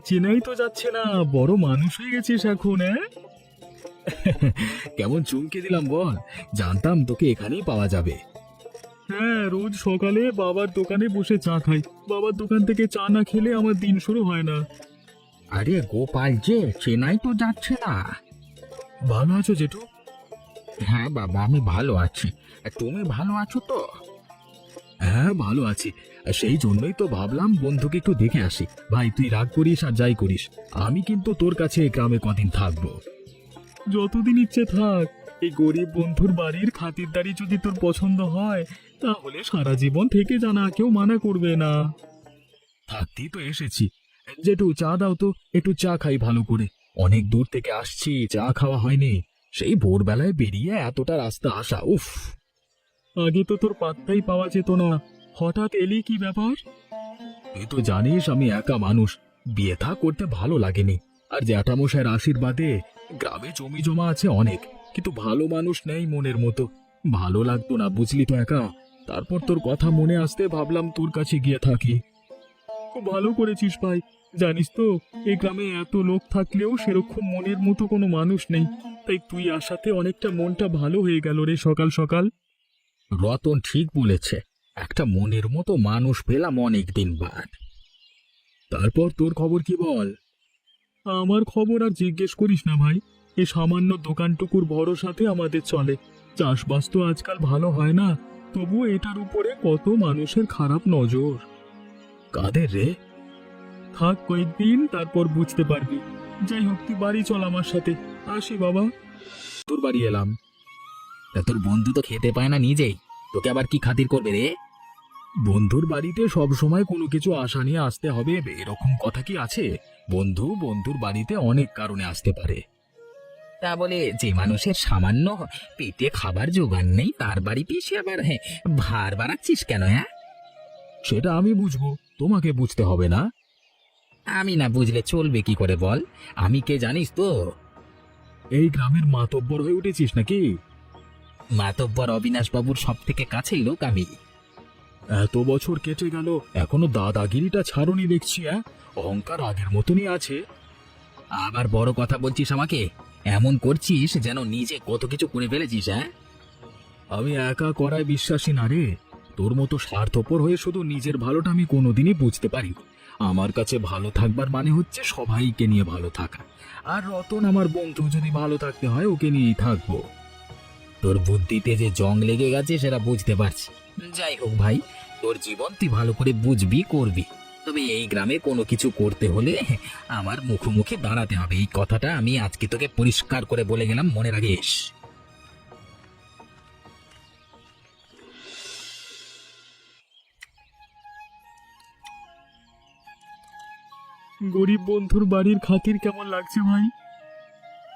চেনাই তো যাচ্ছে না, বড় মানুষ হয়ে গেছিস এখন, হ্যাঁ? কেমন চমকে দিলাম বল, জানতাম তোকে এখানেই পাওয়া যাবে। হ্যাঁ, রোজ সকালে বাবার দোকানে বসে চা খাই। বাবার দোকান থেকে চা না খেলে আমার দিন শুরু হয় না। আরে গোপাল যে, চেনাই তো যাচ্ছে না। ভালো আছো জেঠু? হ্যাঁ বাবা, আমি ভালো আছি। তুমি ভালো আছো তো? হ্যাঁ, ভালো আছি। আর সেই জন্যই তো ভাবলাম বন্ধুকে একটু দেখে আসি। ভাই, তুই রাগ করিস আর যাই করিস, আমি কিন্তু তোর কাছে গ্রামে কদিন থাকবো। যতদিন ইচ্ছে থাক। এই গরিব বন্ধুর বাড়ির খাতিরদারি যদি তোর পছন্দ হয়, তাহলে সারা জীবন থেকে জানা, কেউ মানা করবে না। থাকতেই তো এসেছি। জেঠু, চা দাও তো, একটু চা খাই ভালো করে। অনেক দূর থেকে আসছি, চা খাওয়া হয়নি। সেই ভোরবেলায় বেরিয়ে এতটা রাস্তা আসা, উফ। আগে তো তোর পাত্তাই পাওয়া যেত না, হঠাৎ এলি, কি ব্যাপার? তুই তো জানিস আমি একা মানুষ, বিয়ে থা করতে ভালো লাগেনি। আর জ্যাঠামশাইয়ের আশীর্বাদে গ্রামে জমি জমা আছে অনেক, কিন্তু ভালো মানুষ নেই মনের মতো। ভালো লাগতো না, বুঝলি তো একা। তারপর তোর কথা মনে আসতে ভাবলাম তোর কাছে গিয়ে থাকি। খুব ভালো করেছিস ভাই। জানিস তো, এই গ্রামে এত লোক থাকলেও সেরকম মনের মতো কোনো মানুষ নেই। তাই তুই আসাতে অনেকটা মনটা ভালো হয়ে গেল রে, সকাল সকাল। রতন ঠিক বলেছে, একটা মনের মতো মানুষ পেলাম অনেক দিন বাদ। তারপর তোর খবর কি বল? আমার খবর আর জিজ্ঞেস করিস না ভাই। এই সামান্য দোকানটুকুর ভরসাতে আমাদের চলে। চাষবাস তো আজকাল ভালো হয় না, তবু এটার উপরে কত মানুষের খারাপ নজর। কাদের রে? থাক কয়েকদিন, তারপর বুঝতে পারবি। যাই হোক, তুই বাড়ি চল আমার সাথে। আসি বাবা। তোর বাড়ি এলাম। তা তোর বন্ধু তো খেতে পায় না নিজেই, তোকে আবার কি খাতির করবে রে? বন্ধুর বাড়িতে সব সময় কোনো কিছু আশা নিয়ে আসতে হবে, এরকম কথা কি আছে? বন্ধু বন্ধুর বাড়িতে অনেক কারণে আসতে পারে। তা বলে যে মানুষের সামান্য পেটে খাবার জোগান নেই, তার বাড়িতে সে আবার ভার বাড়াচ্ছিস কেন? হ্যাঁ, সেটা আমি বুঝবো, তোমাকে বুঝতে হবে না। আমি না বুঝলে চলবে কি করে বল? আমি কে জানিস তো? এই গ্রামের মাতব্বর হয়ে উঠেছিস নাকি? মাতব্বর অবিনাশ বাবুর সব থেকে কাছের লোক আমি। এত বছর কেটে গেল, এখনো দাদাগিরিটা ছাড়নি দেখছি। অহংকার আগের মতনই আছে। আবার বড় কথা বলছিস আমাকে? এমন করছিস যেন নিজে কত কিছু করে ফেলেছিস। হ্যাঁ, আমি একা করায় বিশ্বাসী না রে। তোর মতো স্বার্থপর হয়ে শুধু নিজের ভালোটা আমি কোনোদিনই বুঝতে পারি। আমার কাছে ভালো থাকবার মানে হচ্ছে সবাইকে নিয়ে ভালো থাকা। আর রতন আমার বন্ধু, যদি ভালো থাকতে হয় ওকে নিয়েই থাকবো। তোর বুদ্ধিতে যে জং লেগে গেছে সেটা বুঝতে পারছি। যাই হোক ভাই, তোর জীবন তুই ভালো করে বুঝবি, করবি। তবে এই গ্রামে কোনো কিছু করতে হলে আমার মুখোমুখি দাঁড়াতে হবে, এই কথাটা আমি আজকে তোকে পরিষ্কার করে বলে গেলাম, মনে রাখিস। গরিব বন্ধুর বাড়ির খাতির কেমন লাগছে ভাই?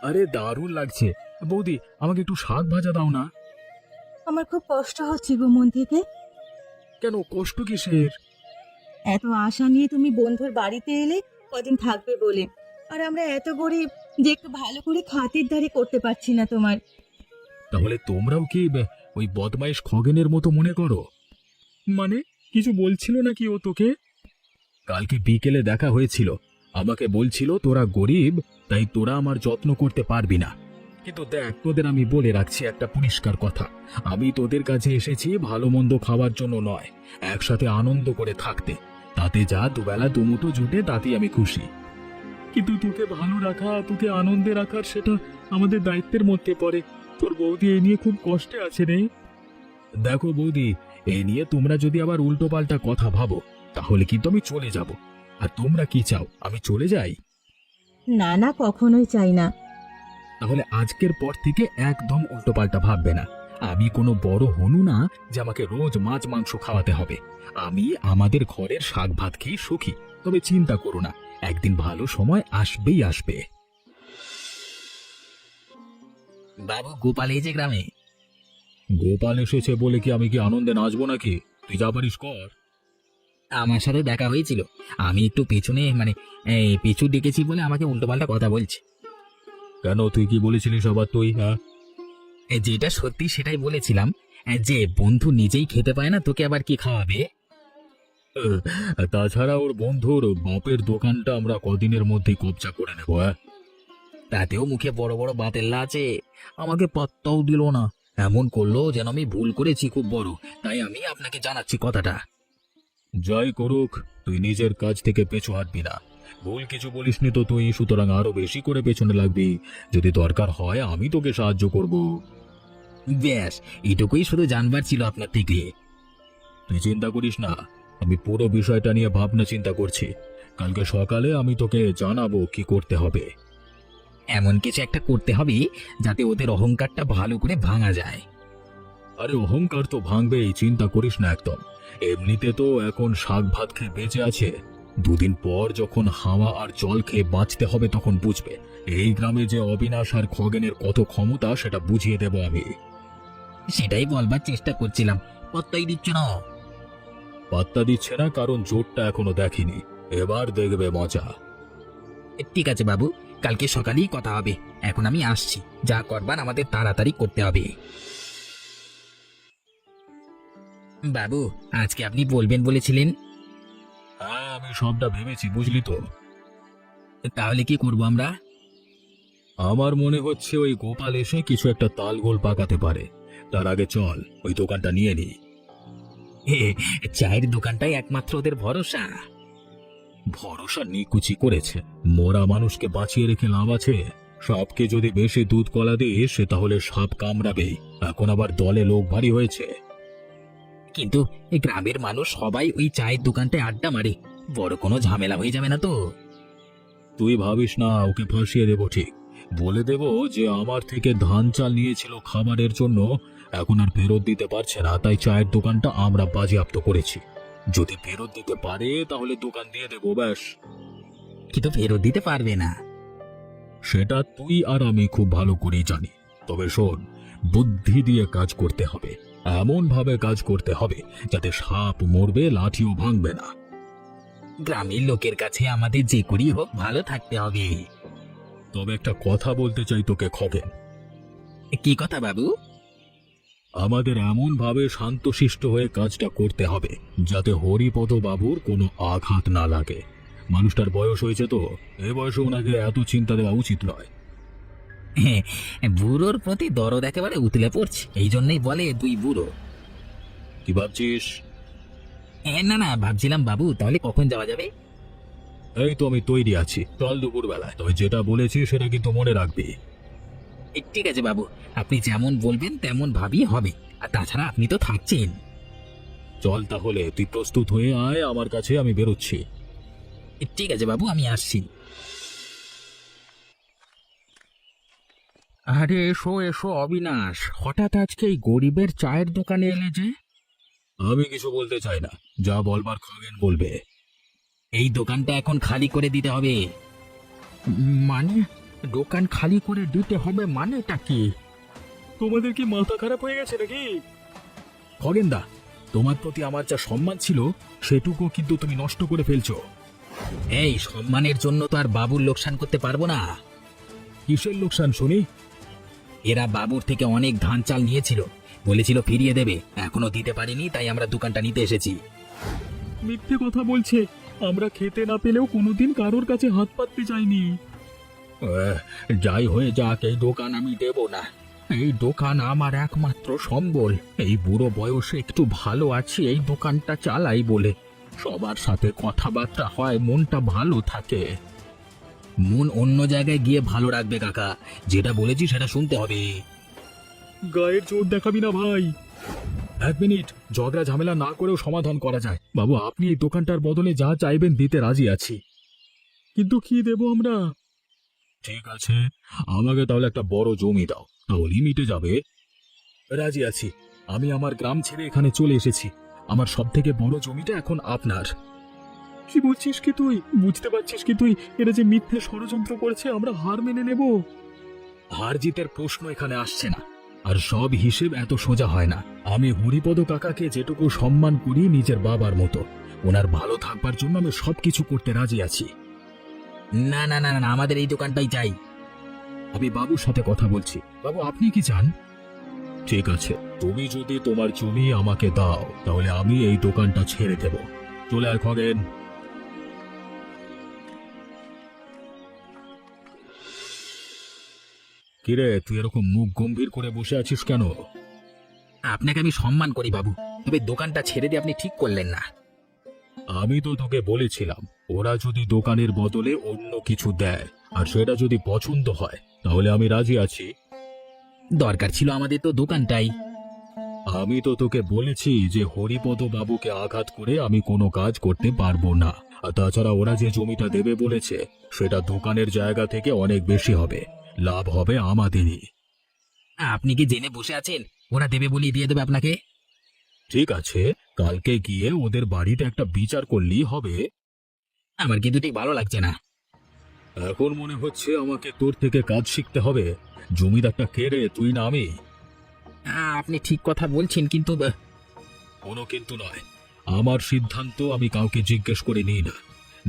আরে দারুণ লাগছে। বৌদি, আমাকে একটু শাক ভাজা দাও না। আমার খুব কষ্ট হচ্ছে গো মন থেকে। কেন, কষ্ট কিসের? এত আশা নিয়ে তুমি বন্ধুর বাড়িতে এলে কদিন থাকবে বলে, আর আমরা এত গরিব যে একটু ভালো করে খাতিরদারি করতে পারছি না তোমার। তাহলে তোমরাও কি ওই বদমাইশ খগেনের মতো মনে করো? মানে, কিছু বলছিল নাকি ও তোকে? কালকে বিকেলে দেখা হয়েছিল, আমাকে বলছিল তোরা গরিব, তাই তোরা আমার যত্ন করতে পারবি না। কিন্তু দেখ, তোদের আমি বলে রাখছি একটা পরিষ্কার কথা, আমি তোদের কাছে এসেছি ভালো মন্দ খাওয়ার জন্য নয়, একসাথে আনন্দ করে থাকতে। তাতে যা দুবেলা দুমুঠো জুটে তাতেই আমি খুশি। কিন্তু তোকে ভালো রাখা, তোকে আনন্দে রাখার, সেটা আমাদের দায়িত্বের মধ্যে পড়ে। তোর বৌদি এ নিয়ে খুব কষ্টে আছে রে। দেখো বৌদি, এ নিয়ে তোমরা যদি আবার উল্টো পাল্টা কথা ভাবো, তাহলে কিন্তু আমি চলে যাব। আর তোমরা কি চাও, আমি চলে যাই? না না, কখনোই চাই না। তাহলে আজকের পর থেকে একদম উল্টো পাল্টা ভাববে না। আমি কোনো বড় হনু না যে আমাকে রোজ মাছ মাংস খাওয়াতে হবে। আমি আমাদের ঘরের শাক ভাত খেয়ে সুখী। তবে চিন্তা করো না, একদিন ভালো সময় আসবেই আসবে। বাবু, গোপাল এই যে গ্রামে। গোপাল এসেছে বলে কি আমি কি আনন্দে নাচবো নাকি? তুই যা পারিস কর। আমার সাথে দেখা হয়েছিল, আমি একটু পেছনে এই পিছু ডেকেছি বলে আমাকে উল্টোপাল্টা কথা বলছে। কেন, তুই কি বলেছিলিস আবার তুই? হ্যাঁ, যেটা সত্যি সেটাই বলেছিলাম, যে বন্ধু নিজেই খেতে পায় না, তোকে আবার কি খাওয়াবে? তাছাড়া ওর বন্ধুর বাপের দোকানটা আমরা কদিনের মধ্যেই কবজা করে নেবো। তাতেও মুখে বড় বড় বাতেল্লা আছে, আমাকে পাত্তাও দিল না। এমন করলো যেন আমি ভুল করেছি খুব বড়। তাই আমি আপনাকে জানাচ্ছি কথাটা। যাই করুক, তুই নিজের কাজ থেকে পেছু হাঁটবি না। ভুল কিছু বলিসনি তো তুই, সুতরাং আরো বেশি করে পেছনে লাগবি। যদি দরকার হয় আমি তোকে সাহায্য করব। ব্যাস, এটুকুই শুধু জানবার ছিল আপনার থেকে। তুই চিন্তা করিস না, আমি পুরো বিষয়টা নিয়ে ভাবনা চিন্তা করছি। কালকে সকালে আমি তোকে জানাবো কি করতে হবে। এমন কিছু একটা করতে হবে যাতে ওদের অহংকারটা ভালো করে ভাঙা যায়। আরে অহংকার তো ভাঙবেই, চিন্তা করিস না একদম। এমনিতে তো এখন শাক ভাত খেয়ে বেঁচে আছে। দুদিন পর যখন হাওয়া আর জল খেয়ে বাঁচতে হবে তখন বুঝবে এই গ্রামে যে অবিনাশ আর খগেনের কত ক্ষমতা, সেটা বুঝিয়ে দেব আমি। সেটাই বলবার চেষ্টা করছিলাম, পাত্তাই দিচ্ছ না। পাত্তা দিচ্ছে না কারণ জোরটা এখনো দেখিনি, এবার দেখবে মজা। ঠিক আছে বাবু, কালকে সকালেই কথা হবে। এখন আমি আসছি, যা করবার আমাদের তাড়াতাড়ি করতে হবে। বাবু, আজকে আপনি বলবেন বলেছিলেন। হ্যাঁ, আমি সবটা ভেবেছি, বুঝলি তো। তাহলে কি করব আমরা? আমার মনে হচ্ছে ওই গোপাল এসে কিছু একটা তালগোল পাকাতে পারে। তার আগে চল ওই দোকানটা নিয়ে নি। চায়ের দোকানটাই একমাত্র ওদের ভরসা। ভরসা নিকুচি করেছে, মরা মানুষকে বাঁচিয়ে রেখে লাভ আছে? সাপকে যদি বেশি দুধ কলা দিস সে তাহলে সাপ কামড়াবেই। এখন আবার দলে লোক ভারী হয়েছে। কিন্তু এই গ্রামের মানুষ সবাই ওই চায়ের দোকানটায় আড্ডা মারে, বড় কোনো ঝামেলা হয়ে যাবে না তো? তুই ভাবিস না, ওকে ফাঁসিয়ে দেবো ঠিক। বলে দেব যে আমার থেকে ধান চাল নিয়েছিল খাবারের জন্য, এখন আর ফেরত দিতে পারছে না, তাই চায়ের দোকানটা আমরা বাজেয়াপ্ত করেছি। যদি ফেরত দিতে পারে তাহলে দোকান দিয়ে দেবো, ব্যাস। কিন্তু ফেরত দিতে পারবে না। সেটা তুই আর আমি খুব ভালো করেই জানি। তবে শোন, বুদ্ধি দিয়ে কাজ করতে হবে, এমন ভাবে কাজ করতে হবে যাতে সাপ মরবে, লাঠিও ভাঙবে না। গ্রামের লোকের কাছে আমাদের যে করি হোক ভালো থাকতে হবে। তবে একটা কথা বলতে চাই তোকে খগেন। কি কথা বাবু? আমাদের এমন ভাবে শান্তশিষ্ট হয়ে কাজটা করতে হবে যাতে হরিপদ বাবুর কোনো আঘাত না লাগে। মানুষটার বয়স হয়েছে তো, এ বয়সে ওনাকে এত চিন্তা দেওয়া উচিত নয়। বুড়োর প্রতি দরদ একেবারে উতলে পড়ছে, এই জন্যই বলে দুই বুড়ো। কি ভাবছিস? না না, ভাবছিলাম বাবু তাহলে কখন যাওয়া যাবে? এই তো আমি তৈরি আছি, চল দুপুর বেলায়। তবে যেটা বলেছি সেটা কিন্তু মনে রাখবি। ঠিক আছে বাবু, আপনি যেমন বলবেন তেমন ভাবি হবে। আর তাছাড়া আপনি তো থাকছেন। চল তাহলে, তুই প্রস্তুত হয়ে আয় আমার কাছে, আমি বেরোচ্ছি। ঠিক আছে বাবু, আমি আসছি। আরে এসো এসো অবিনাশ, হঠাৎ আজকে এই গরিবের চায়ের দোকানে এলে যে? আমি কিছু বলতে চাই না, যা বলবার খগেন বলবে। এই দোকানটা এখন খালি করে দিতে হবে। মানে দোকান খালি করে দিতে হবে মানেটা কি? তোমাদের কি মাথা খারাপ হয়ে গেছে নাকি? খগেনদা, তোমার প্রতি আমার যা সম্মান ছিল সেটুকু কিন্তু তুমি নষ্ট করে ফেলছো। এই সম্মানের জন্য তো আর বাবুর লোকসান করতে পারবো না। কিসের লোকসান শুনি? এরা বাবুর থেকে অনেক ধান চাল নিয়েছিল, বলেছিল ফিরিয়ে দেবে, এখনো দিতে পারিনি, তাই আমরা দোকানটা নিতে এসেছি। মিথ্যে কথা বলছে, আমরা খেতে না পেলেও কোনোদিন কারোর কাছে হাত পাততে চাইনি। যাই হয়ে যাক, এই দোকান আমি দেব না। এই দোকান আমার একমাত্র সম্বল। এই বুড়ো বয়সে একটু ভালো আছি এই দোকানটা চালাই বলে। সবার সাথে কথাবার্তা হয়, মনটা ভালো থাকে। মন অন্য জায়গায় গিয়ে ভালো রাখবে কাকা, যেটা বলেছি সেটা শুনতে হবে। গায়ের জোর দেখাবি না ভাই। এক মিনিট, ঝগড়া ঝামেলা না করেও সমাধান করা যায়। বাবু, আপনি এই দোকানটার বদলে যা চাইবেন দিতে রাজি আছি। কিন্তু কি দেব আমরা? ঠিক আছে, আমাকে তাহলে একটা বড় জমি দাও, তাহলে মিটে যাবে। রাজি আছি, আমি আমার গ্রাম ছেড়ে এখানে চলে এসেছি। আমার সব থেকে বড় জমিটা এখন আপনার। কি বলছিস কি তুই? বুঝতে পারছিস কি তুই এরা যে মিথ্যে ষড়যন্ত্র করেছে? আমরা হার মেনে নেব? হার জিতের প্রশ্ন এখানে আসছে না, আর সব হিসেব এত সোজা হয় না। আমি হরিপদ কাকাকে যেটুকু সম্মান করি নিজের বাবার মতো, ওনার ভালো থাকবার জন্য আমি সবকিছু করতে রাজি আছি। না না না না, আমাদের এই দোকানটাই চাই। আমি বাবুর সাথে কথা বলছি। বাবু, আপনি কি চান? ঠিক আছে, তুমি যদি তোমার জমি আমাকে দাও তাহলে আমি এই দোকানটা ছেড়ে দেব, চলে আয় খগেন। কিরে, তুই এরকম মুখ গম্ভীর করে বসে আছিস কেন? আপনাকে আমি সম্মান করি বাবু, তবে দোকানটা ছেড়ে দিয়ে আপনি ঠিক করলেন না। আমি তো তোকে বলেছিলাম, ওরা যদি দোকানের বদলে অন্য কিছু দেয় আর সেটা যদি পছন্দ হয় তাহলে আমি রাজি আছি। দরকার ছিল আমাদের তো দোকানটাই। আমি তো তোকে বলেছি যে হরিপদ বাবুকে আঘাত করে আমি কোনো কাজ করতে পারবো না। আর তাছাড়া ওরা যে জমিটা দেবে বলেছে সেটা দোকানের জায়গা থেকে অনেক বেশি হবে, লাভ হবে আমাদেরই। আপনি কি জেনে বসে আছেন ওরা দেবে বলেই দিয়ে দেবে আপনাকে? ঠিক আছে, কালকে গিয়ে ওদের বাড়িতে একটা বিচার করলেই হবে। আমার কিন্তু ঠিক ভালো লাগছে না। এখন মনে হচ্ছে আমাকে তোর থেকে কাজ শিখতে হবে। জমিদারটা কে রে, তুই না আমি? আপনি ঠিক কথা বলছেন, কিন্তু কোনো কিন্তু নয়, আমার সিদ্ধান্ত আমি কাউকে জিজ্ঞেস করে নিই না।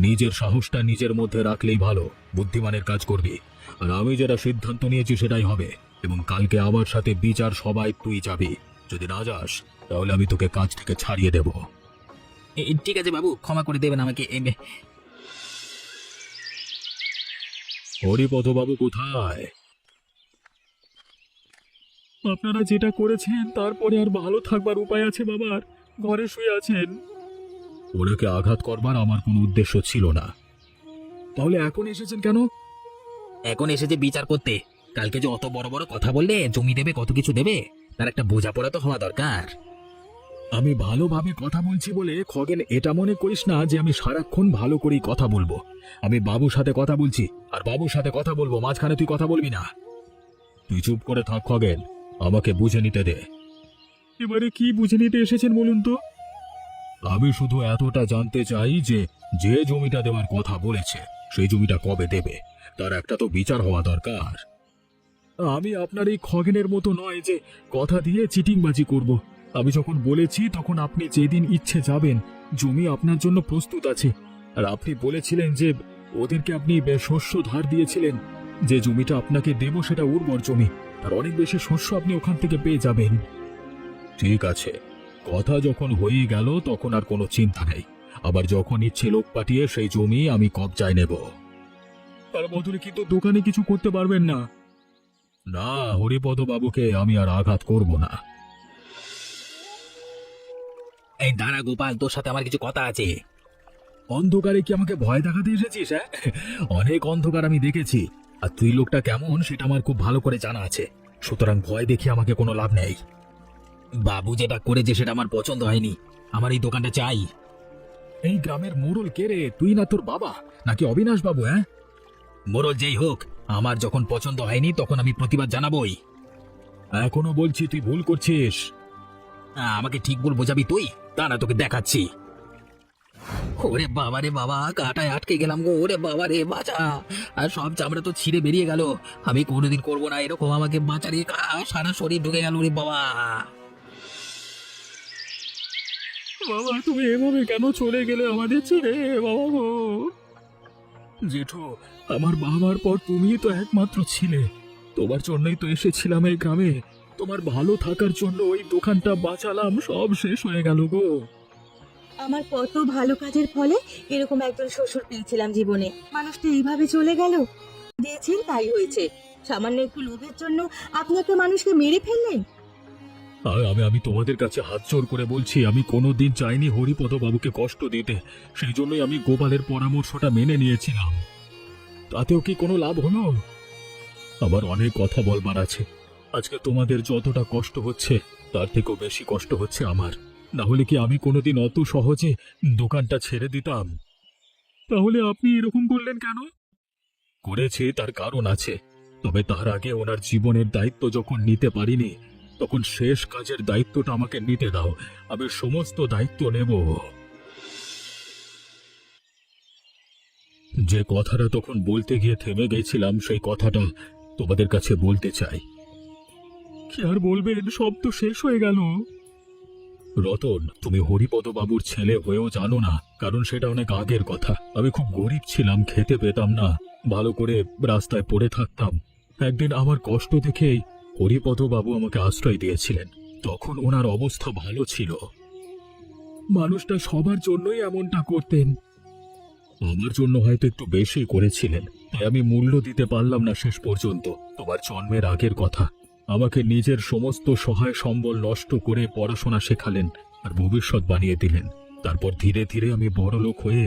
নিজের সাহসটা নিজের মধ্যে রাখলেই ভালো, বুদ্ধিমানের কাজ করবি। আর আমি যেটা সিদ্ধান্ত নিয়েছি সেটাই হবে, এবং কালকে আমার সাথে বিচার সবাই তুই যাবি। যদি না যাস তাহলে আমি তোকে কাজ থেকে ছাড়িয়ে দেব। ঠিক আছে বাবু, ক্ষমা করে দেবেন আমাকে। হরিপদ বাবু কোথায়? আপনারা যেটা করেছেন তারপরে আর ভালো থাকবার উপায় আছে বাবার? ঘরে শুয়ে আছেন। ওনাকে আঘাত করবার আমার কোনো উদ্দেশ্য ছিল না। তাহলে এখন এসেছেন কেন? এখন এসেছে বিচার করতে। কালকে যে অত বড় বড় কথা বললে জমি দেবে, কত কিছু দেবে, তার একটা বোঝাপড়া তো হওয়া দরকার। আমি ভালোভাবে কথা বলছি বলে খগেন এটা মনে করিস না যে আমি সারাক্ষণ ভালো করেই কথা বলবো। আমি বাবুর সাথে কথা বলছি আর বাবুর সাথে কথা বলবো, মাঝখানে তুই কথা বলবি না। তুই চুপ করে থাক খগেন, আমাকে বুঝে নিতে দে। এবারে কি বুঝে নিতে এসেছেন বলুন তো? আমি শুধু এতটা জানতে চাই যে যে জমিটা দেওয়ার কথা বলেছে সেই জমিটা কবে দেবে, তার একটা তো বিচার হওয়া দরকার। আমি আপনার এই খগেনের মতো নয় যে কথা দিয়ে চিটিংবাজি করব। আমি যখন বলেছি তখন আপনি যেদিন ইচ্ছে যাবেন, জমি আপনার জন্য প্রস্তুত আছে। আর আপনি বলেছিলেন যে ওদেরকে আপনি শস্য ধার দিয়েছিলেন, যে জমিটা আপনাকে দেব সেটা উর্বর জমি, আর অনেক বেশি শস্য আপনি ওখান থেকে পেয়ে যাবেন। ঠিক আছে, কথা যখন হয়ে গেল তখন আর কোনো চিন্তা নেই। আবার যখন ইচ্ছে লোক পাঠিয়ে সেই জমি আমি কবজায় নেব। তার বদলে কিন্তু দোকানে কিছু করতে পারবেন না। না, হরিপদ বাবুকে আমি আর আঘাত করব না। এই দাঁড়া গোপাল, তোর সাথে আমার কিছু কথা আছে। অন্ধকারে কি আমাকে ভয় দেখাতে এসেছিস? হ্যাঁ, অনেক অন্ধকার আমি দেখেছি, আর তুই লোকটা কেমন সেটা আমার খুব ভালো করে জানা আছে। সুতরাং ভয় দেখে আমাকে কোনো লাভ নেই। বাবু যেটা করেছে সেটা আমার পছন্দ হয়নি, আমার এই দোকানটা চাই। এই গ্রামের মোড়ল কে রে, তুই না তোর বাবা, নাকি অবিনাশ বাবু? হ্যাঁ, মোড়ল যেই হোক, আমার যখন পছন্দ হয়নি তখন আমি প্রতিবাদ জানাবই। এখনো বলছি তুই ভুল করছিস। আমাকে ঠিক ভুল বোঝাবি তুই? দাঁড়া, তোকে দেখাচ্ছি। ওরে বাবা রে বাবা, কাটায় আটকে গেলাম গো। ওরে বাবা রে, বাঁচা! আর সব চামড়া তো ছিঁড়ে বেরিয়ে গেল। আমি কোনোদিন করবো না এরকম, আমাকে বাঁচা রে। সারা শরীর ঢুকে গেল রে বাবা। বাবা, তুমি এভাবে কেন চলে গেলে আমাদের ছেড়ে? বাবা গো, জেঠু, আমার বাবার পর তুমিই তো একমাত্র ছিলে। তোমার জন্যই তো এসেছিলাম এই গ্রামে। তোমার ভালো থাকার জন্য ওই দোকানটা বাঁচালাম, সব শেষ হয়ে গেল গো। আমার কত ভালো কাজের ফলে এরকম একজন শ্বশুর পেয়েছিলাম জীবনে, মানুষটা এইভাবে চলে গেল। দিয়েছেন তাই হয়েছে, সামান্য একটু লোভের জন্য আপনি একটা মানুষকে মেরে ফেললেন। আমি তোমাদের কাছে হাত জোড় করে বলছি, আমি কোনোদিন চাইনি হরিপদ বাবুকে কষ্ট দিতে। সেই জন্যই আমি গোপালের পরামর্শটা মেনে নিয়েছিলাম। তাতেও কি কোনো লাভ হলো? আবার অনেক কথা বলবার আছে। আজকে তোমাদের যতটা কষ্ট হচ্ছে তার থেকেও বেশি কষ্ট হচ্ছে আমার। না হলে কি আমি কোনোদিন অত সহজে দোকানটা ছেড়ে দিতাম? তাহলে আপনি এরকম করলেন কেন? করেছি তার কারণ আছে, তবে তার আগে ওনার জীবনের দায়িত্ব যখন নিতে পারিনি, তখন শেষ কাজের দায়িত্বটা আমাকে নিতে দাও। আমি সমস্ত দায়িত্ব নেব। যে কথাটা তখন বলতে গিয়ে থেমে গেছিলাম, সেই কথাটা তোমাদের কাছে বলতে চাই। কি আর বলবেন, সব তো শেষ হয়ে গেল। রতন, তুমি হরিপদ বাবুর ছেলে হয়েও জানো না, কারণ সেটা অনেক আগের কথা। আমি খুব গরিব ছিলাম, খেতে পেতাম না, ভালো করে রাস্তায় পড়ে থাকতাম। একদিন আমার কষ্ট দেখেই হরিপদ বাবু আমাকে আশ্রয় দিয়েছিলেন। তখন ওনার অবস্থা ভালো ছিল। মানুষটা সবার জন্যই এমনটা করতেন। আমার জন্য হয়তো একটু বেশি করেছিলেন, তাই আমি মূল্য দিতে পারলাম না শেষ পর্যন্ত। তোমার জন্মের আগের কথা, আমাকে নিজের সমস্ত সহায় সম্বল নষ্ট করে পড়াশোনা শেখালেন আর ভবিষ্যৎ বানিয়ে দিলেন। তারপর ধীরে ধীরে আমি বড়লোক হয়ে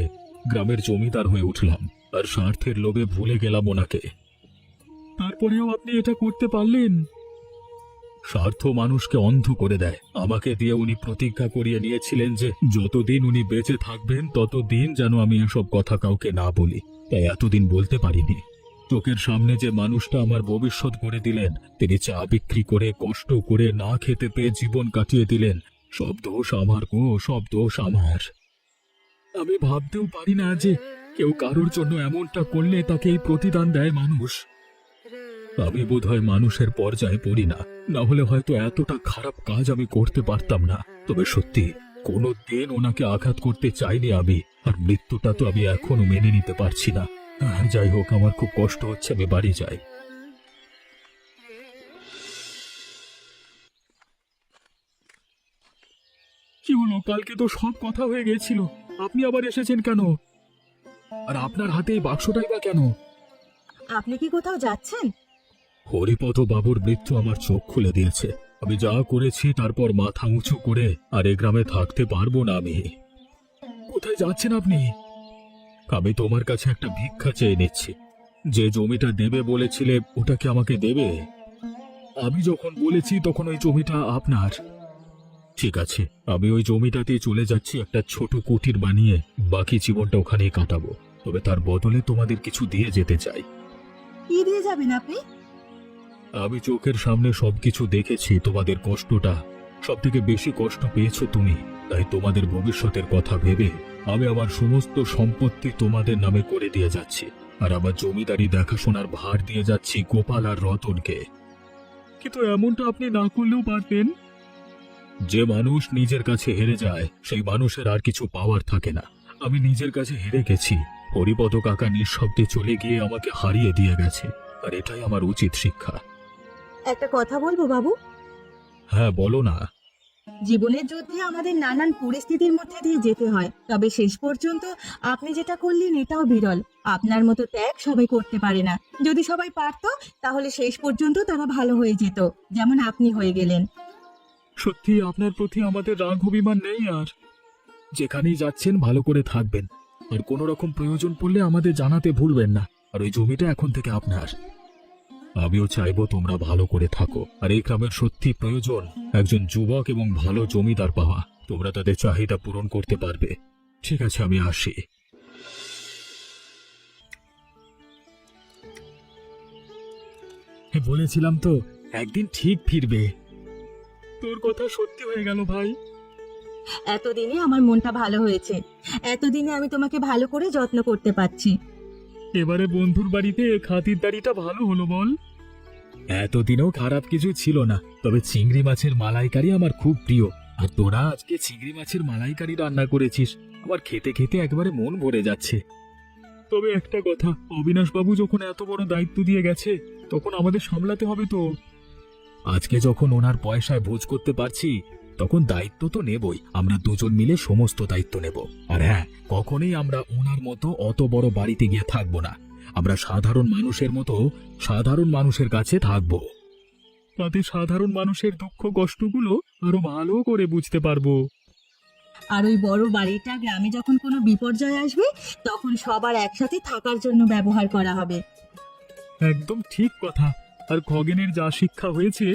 গ্রামের জমিদার হয়ে উঠলাম, আর স্বার্থের লোভে ভুলে গেলাম ওনাকে। তারপরেও আপনি এটা করতে পারলেন? স্বার্থ মানুষকে অন্ধ করে দেয়। আমাকে দিয়ে উনি প্রতিজ্ঞা করিয়ে নিয়েছিলেন যে যতদিন উনি বেঁচে থাকবেন ততদিন যেন আমি এসব কথা কাউকে না বলি, তাই এতদিন বলতে পারিনি। চোখের সামনে যে মানুষটা আমার ভবিষ্যৎ করে দিলেন, তিনি চা বিক্রি করে কষ্ট করে না খেতে পেয়ে জীবন কাটিয়ে দিলেন। সব দোষ আমার গো, সব দোষ আমার। আমি ভাবতেও পারি না যে কেউ কারোর জন্য এমনটা করলে তাকে এই প্রতিদান দেয় মানুষ। আমি বোধহয় মানুষের পর্যায়ে পড়ি না, না হলে হয়তো এতটা খারাপ কাজ আমি করতে পারতাম না। তবে সত্যি কোনো দিন ওনাকে আঘাত করতে চাইনি আমি, আর মৃত্যুটা তো আমি এখনো মেনে নিতে পারছি না। যাই হোক, আমার খুব কষ্ট হচ্ছে, আমি বাড়ি যাই। কি হলো? কালকে তো সব কথা হয়ে গেছিল, আপনি আবার এসেছেন কেন? আর আপনার হাতে এই বাক্সটাই বা কেন? আপনি কি কোথাও যাচ্ছেন? হরিপদ বাবুর মৃত্যু আমার চোখ খুলে দিয়েছে। আমি যা করেছি তারপর মাথা উঁচু করে আর এ গ্রামে থাকতে পারবো না আমি। কোথায় যাচ্ছেন আপনি? আমি তোমার কাছে একটা ভিক্ষা চেয়ে নিচ্ছি। যে জমিটা দেবে বলেছিলে ওটা কি আমাকে দেবে? আমি যখন বলেছি তখন ওই জমিটা আপনার। ঠিক আছে, আমি ওই জমিটাতেই চলে যাচ্ছি, একটা ছোট কুটির বানিয়ে বাকি জীবনটা ওখানেই কাটাবো। তবে তার বদলে তোমাদের কিছু দিয়ে যেতে চাই। কি দিয়ে যাবেন আপনি? আমি চোখের সামনে সবকিছু দেখেছি, তোমাদের কষ্টটা। সব থেকে বেশি কষ্ট পেয়েছো তুমি, তাই তোমাদের ভবিষ্যতের কথা ভেবে আমি আমার সমস্ত সম্পত্তি তোমাদের নামে করে দিয়ে যাচ্ছি, আর আমার জমিদারি দেখাশোনার ভার দিয়ে যাচ্ছি গোপাল আর রতনকে। কিন্তু এমনটা আপনি না করলেও পারতেন। যে মানুষ নিজের কাছে হেরে যায় সেই মানুষের আর কিছু পাওয়ার থাকে না। আমি নিজের কাছে হেরে গেছি। হরিপদ কাকা নিঃশব্দে চলে গিয়ে আমাকে হারিয়ে দিয়ে গেছে, আর এটাই আমার উচিত শিক্ষা। একটা কথা বলবো বাবু? হ্যাঁ, বলো না। জীবনের যুদ্ধে আমাদের নানান পরিস্থিতির মধ্যে দিয়ে যেতে হয়, তবে শেষ পর্যন্ত আপনি যেটা করলেন এটাও বিরল। আপনার মতো ত্যাগ সবাই করতে পারে না। যদি সবাই পারতো তাহলে শেষ পর্যন্ত তারা ভালো হয়ে যেত, যেমন আপনি হয়ে গেলেন। সত্যি আপনার প্রতি আমাদের রাগ অভিমান নেই। আর যেখানেই যাচ্ছেন ভালো করে থাকবেন, আর কোনো রকম প্রয়োজন পড়লে আমাদের জানাতে ভুলবেন না। আর ওই জমিটা এখন থেকে আপনার। আমিও চাইবো তোমরা ভালো করে থাকো, আর এই গ্রামের সত্যি প্রয়োজন একজন যুবক এবং ভালো জমিদার পাওয়া। তোমরা তাদের চাহিদা পূরণ করতে পারবে। ঠিক আছে, আমি আসি। বলেছিলাম তো একদিন ঠিক ফিরবে। তোর কথা সত্যি হয়ে গেল ভাই। এতদিনে আমার মনটা ভালো হয়েছে। এতদিনে আমি তোমাকে ভালো করে যত্ন করতে পারছি। এবারে বন্ধুর বাড়িতে খাতিরদারিটা ভালো হলো বল। এতদিনেও খারাপ কিছু ছিল না, তবে চিংড়ি মাছের মালাইকারি আমার খুব প্রিয়। আর তোরা আজকে চিংড়ি মাছের মালাইকারি রান্না করেছিস, আমার খেতে খেতে একবারে মন ভরে যাচ্ছে। তবে একটা কথা, অবিনাশ বাবু যখন এত বড় দায়িত্ব দিয়ে গেছে তখন আমাদের সামলাতে হবে তো। আজকে যখন ওনার পয়সায় ভোজ করতে পারছি তখন দায়িত্ব তো নেবই। আমরা দুজন মিলে সমস্ত দায়িত্ব নেব। আর হ্যাঁ, কখনোই আমরা ওনার মতো অত বড় বাড়িতে গিয়ে থাকবো না। আমরা সাধারণ মানুষের মতো সাধারণ মানুষের কাছে থাকবো। তাতে সাধারণ মানুষের দুঃখ কষ্টগুলো আরো ভালো করে বুঝতে পারবো। আর ওই বড় বাড়িটা গ্রামে যখন কোনো বিপর্যয় আসবে তখন সবার একসাথে থাকার জন্য ব্যবহার করা হবে। একদম ঠিক কথা। আর খগেনের যা শিক্ষা হয়েছে